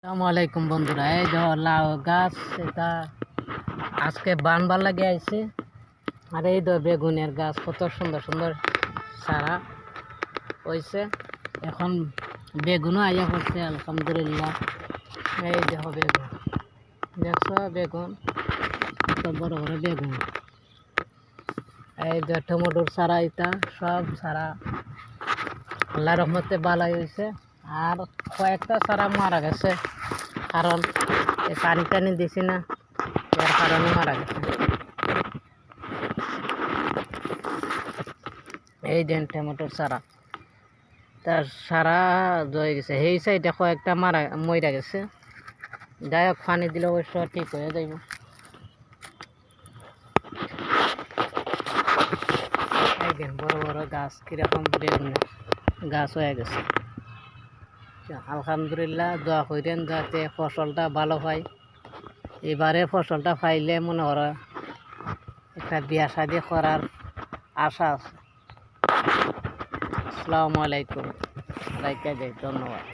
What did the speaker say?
আসসালামু আলাইকুম বন্ধুরা, এই যে লাউ গাছ এটা আজকে বানবার লাগে আইছে। আর এই তো বেগুনের গাছ, কত সুন্দর সুন্দর চারা হয়েছে। এখন বেগুনও আইয়া পড়ছে আলহামদুলিল্লাহ। এই দেখো বেগুন, দেখছো বেগুন, কত বড় বড় বেগুন। এই যে টমেটোর চারা, এটা সব চারা আল্লাহ রহমতে বালাই হয়েছে। আর কয়েকটা চারা মারা গেছে, কারণ এই পানি টানি দিছি না, এর কারণে মারা গেছে। এই দেন টমেটোর চারা, তার সারা জয়ে গেছে। সেই সাইডে কয়েকটা মইরা গেছে। যাই হোক, পানি দিলে অবশ্য ঠিক হয়ে যাইব। এই দেন বড় বড় গাছ, কিরকম বেগুনের গাছ হয়ে গেছে। আলহামদুলিল্লাহ, দোয়া করেন যাতে ফসলটা ভালো হয়। এবারে ফসলটা পাইলে মনে করো একটা বিয়া শাদি করার আশা আছে। আসসালামু আলাইকুম, ধন্যবাদ।